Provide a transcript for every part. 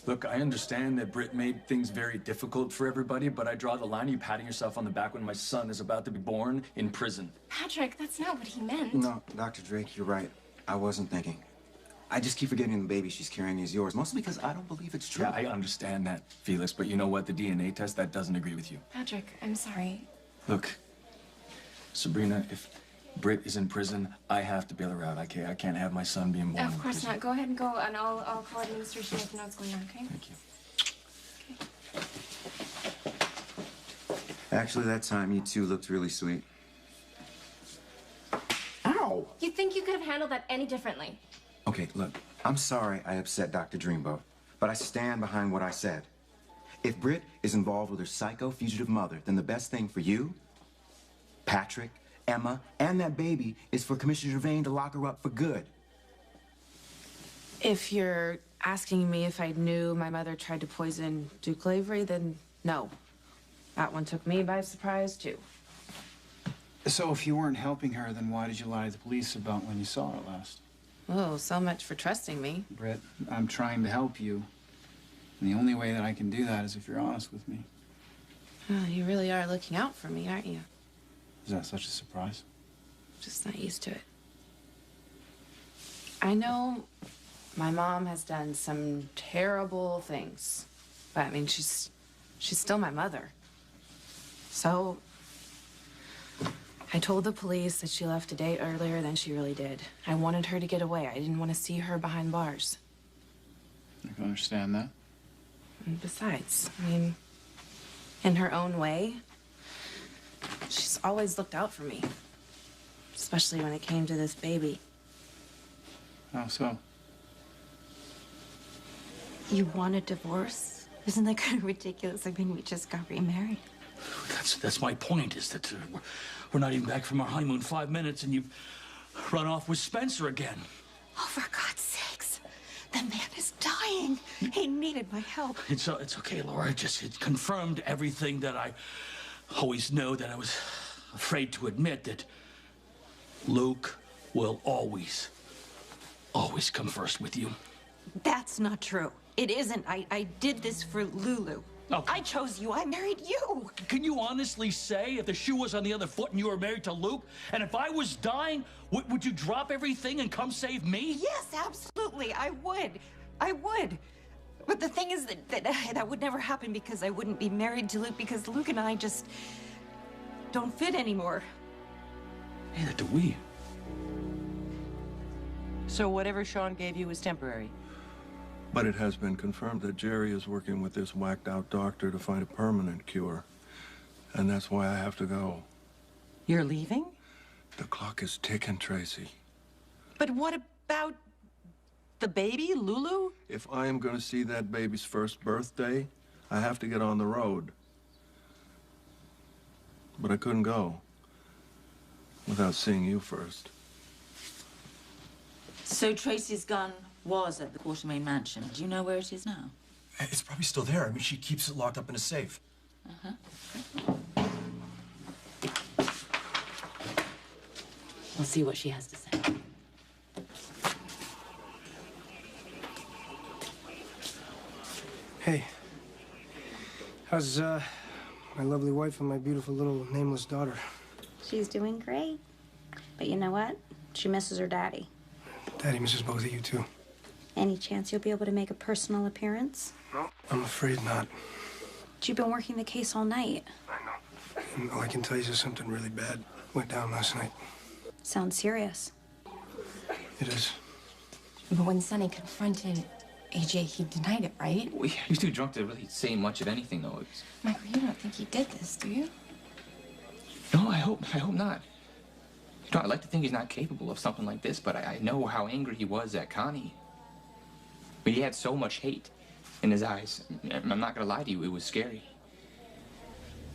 Look, I understand that Britt made things very difficult for everybody, but I draw the line of you patting yourself on the back when my son is about to be born in prison. Patrick, that's not what he meant. No, Dr. Drake, you're right. I wasn't thinking. I just keep forgetting the baby she's carrying is yours, mostly because I don't believe it's true. Yeah, I understand that, Felix, but you know what? The DNA test, that doesn't agree with you. Patrick, I'm sorry. Look, Sabrina, if Britt is in prison, I have to bail her out, okay? I can't have my son being born Of course in prison. not. Go ahead and go, and I'll call administration if you know what's going on, okay? Thank you. Okay. Actually, that time, you two looked really sweet. Ow! You think you could have handled that any differently? Okay, look, I'm sorry I upset Dr. Dreamboat, but I stand behind what I said. If Britt is involved with her psycho-fugitive mother, then the best thing for you, Patrick, Emma, and that baby is for Commissioner Gervain to lock her up for good. If you're asking me if I knew my mother tried to poison Duke Lavery, then no. That one took me by surprise, too. So if you weren't helping her, then why did you lie to the police about when you saw her last? Oh, so much for trusting me. Britt, I'm trying to help you. And the only way that I can do that is if you're honest with me. Oh, you really are looking out for me, aren't you? Is that such a surprise? Just not used to it. I know my mom has done some terrible things, but I mean, she's still my mother. So I told the police that she left a day earlier than she really did. I wanted her to get away. I didn't want to see her behind bars. I can understand that. And besides, I mean, in her own way, she's always looked out for me. Especially when it came to this baby. How so? You want a divorce? Isn't that kind of ridiculous? I mean, we just got remarried. That's my point, is that we're not even back from our honeymoon 5 minutes and you've run off with Spencer again. Oh, for God's sakes. The man is dying. He needed my help. It's okay, Laura. It confirmed everything that I always know, that I was afraid to admit, that Luke will always come first with you. That's not true. It isn't. I did this for Lulu. Oh. I chose you. I married you. Can you honestly say if the shoe was on the other foot and you were married to Luke, and if I was dying, would you drop everything and come save me? Yes, absolutely. I would. I would. But the thing is that would never happen because I wouldn't be married to Luke, because Luke and I just don't fit anymore. Neither do we. So whatever Sean gave you was temporary? But it has been confirmed that Jerry is working with this whacked-out doctor to find a permanent cure. And that's why I have to go. You're leaving? The clock is ticking, Tracy. But what about the baby, Lulu? If I am going to see that baby's first birthday, I have to get on the road. But I couldn't go without seeing you first. So Tracy's gun was at the Quartermain mansion. Do you know where it is now? It's probably still there. I mean, she keeps it locked up in a safe. We'll see what she has to say. Hey, how's my lovely wife and my beautiful little nameless daughter? She's doing great. But you know what? She misses her daddy. Daddy misses both of you, too. Any chance you'll be able to make a personal appearance? No, I'm afraid not. You've been working the case all night. I know. And all I can tell you is something really bad went down last night. Sounds serious. It is. But when Sonny confronted AJ, he denied it, right? Well, he was too drunk to really say much of anything, though. Michael, you don't think he did this, do you? No, I hope not. You know, I like to think he's not capable of something like this, but I know how angry he was at Connie. But he had so much hate in his eyes. I'm not gonna lie to you, it was scary.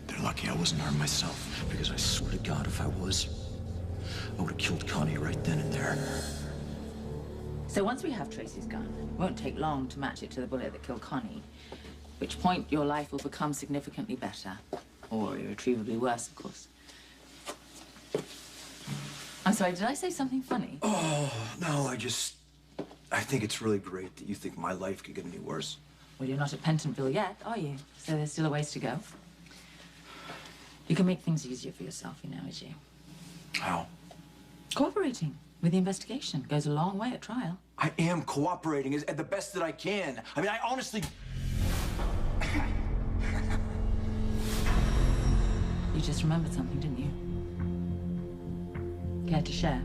They're lucky I wasn't armed myself, because I swear to God, if I was, I would have killed Connie right then and there. So once we have Tracy's gun, it won't take long to match it to the bullet that killed Connie. At which point your life will become significantly better. Or irretrievably worse, of course. I'm sorry, did I say something funny? Oh, no, I think it's really great that you think my life could get any worse. Well, you're not at Pentonville yet, are you? So there's still a ways to go. You can make things easier for yourself, you know, AJ. How? Cooperating with the investigation goes a long way at trial. I am cooperating at the best that I can. I mean, I honestly... You just remembered something, didn't you? Care to share?